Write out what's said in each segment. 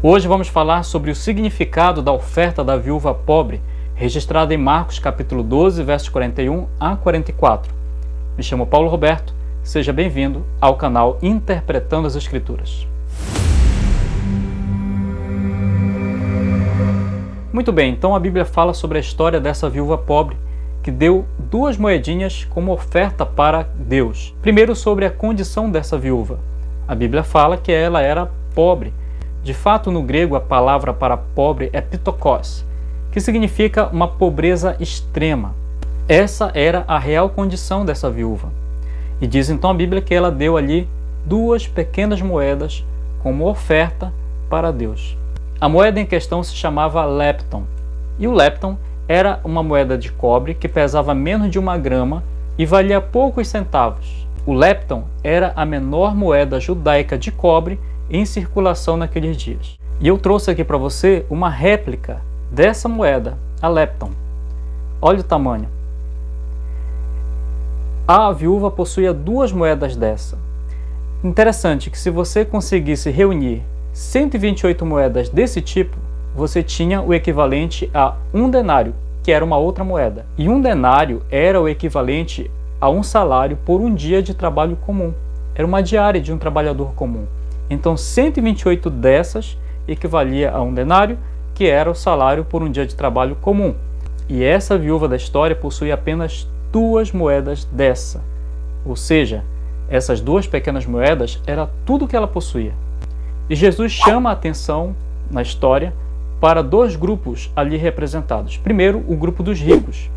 Hoje vamos falar sobre o significado da oferta da viúva pobre, registrada em Marcos capítulo 12, versos 41 a 44. Me chamo Paulo Roberto, seja bem-vindo ao canal Interpretando as Escrituras. Muito bem, então a Bíblia fala sobre a história dessa viúva pobre que deu 2 moedinhas como oferta para Deus. Primeiro, sobre a condição dessa viúva. A Bíblia fala que ela era pobre. De fato, no grego, a palavra para pobre é pitokos, que significa uma pobreza extrema. Essa era a real condição dessa viúva. E diz então a Bíblia que ela deu ali 2 pequenas moedas como oferta para Deus. A moeda em questão se chamava lepton. E o lepton era uma moeda de cobre que pesava menos de 1 grama e valia poucos centavos. O lepton era a menor moeda judaica de cobre em circulação naqueles dias. E eu trouxe aqui para você uma réplica dessa moeda, a lepton. Olha o tamanho. A viúva possuía 2 moedas dessa. Interessante que se você conseguisse reunir 128 moedas desse tipo, você tinha o equivalente a 1 denário, que era uma outra moeda. E 1 denário era o equivalente a 1 salário por um dia de trabalho comum. Era uma diária de um trabalhador comum. Então 128 dessas equivalia a 1 denário, que era o salário por um dia de trabalho comum. E essa viúva da história possui apenas 2 moedas dessa. Ou seja, essas 2 pequenas moedas era tudo que ela possuía. E Jesus chama a atenção na história para 2 grupos ali representados. Primeiro, o grupo dos ricos.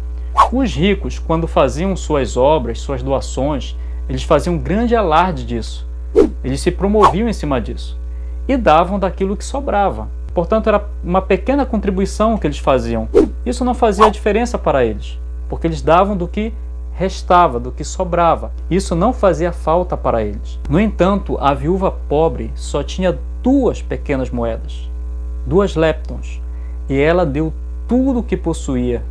Os ricos, quando faziam suas obras, suas doações, eles faziam um grande alarde disso. Eles se promoviam em cima disso e davam daquilo que sobrava. Portanto, era uma pequena contribuição que eles faziam. Isso não fazia diferença para eles, porque eles davam do que restava, do que sobrava. Isso não fazia falta para eles. No entanto, a viúva pobre só tinha 2 pequenas moedas, 2 leptons, e ela deu tudo o que possuía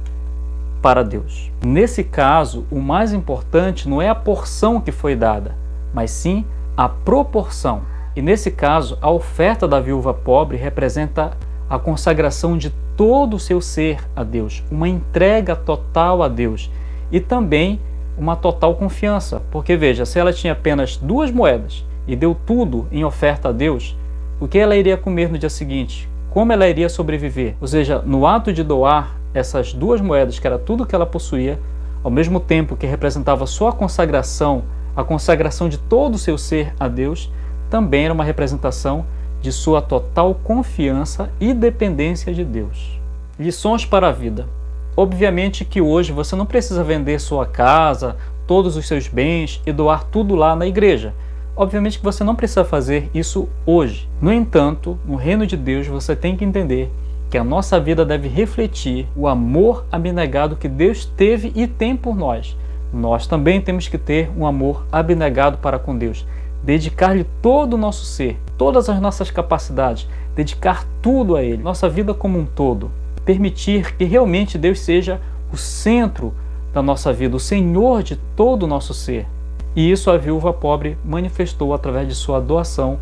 para Deus. Nesse caso, o mais importante não é a porção que foi dada, mas sim a proporção. E nesse caso, a oferta da viúva pobre representa a consagração de todo o seu ser a Deus, uma entrega total a Deus e também uma total confiança. Porque veja, se ela tinha apenas 2 moedas e deu tudo em oferta a Deus, o que ela iria comer no dia seguinte? Como ela iria sobreviver? Ou seja, no ato de doar essas 2 moedas, que era tudo que ela possuía, ao mesmo tempo que representava sua consagração, a consagração de todo o seu ser a Deus, também era uma representação de sua total confiança e dependência de Deus. Lições para a vida. Obviamente que hoje você não precisa vender sua casa, todos os seus bens e doar tudo lá na igreja. Obviamente que você não precisa fazer isso hoje. No entanto, no reino de Deus você tem que entender que a nossa vida deve refletir o amor abnegado que Deus teve e tem por nós. Nós também temos que ter um amor abnegado para com Deus, dedicar-lhe todo o nosso ser, todas as nossas capacidades, dedicar tudo a Ele, nossa vida como um todo, permitir que realmente Deus seja o centro da nossa vida, o Senhor de todo o nosso ser. E isso a viúva pobre manifestou através de sua doação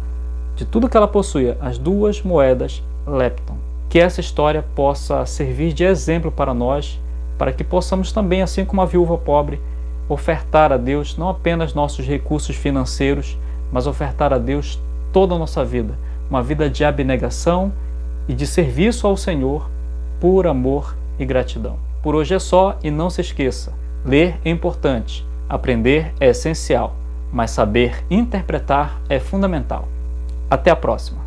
de tudo que ela possuía, as 2 moedas lepton. Que essa história possa servir de exemplo para nós, para que possamos também, assim como a viúva pobre, ofertar a Deus não apenas nossos recursos financeiros, mas ofertar a Deus toda a nossa vida, uma vida de abnegação e de serviço ao Senhor por amor e gratidão. Por hoje é só e não se esqueça, ler é importante, aprender é essencial, mas saber interpretar é fundamental. Até a próxima!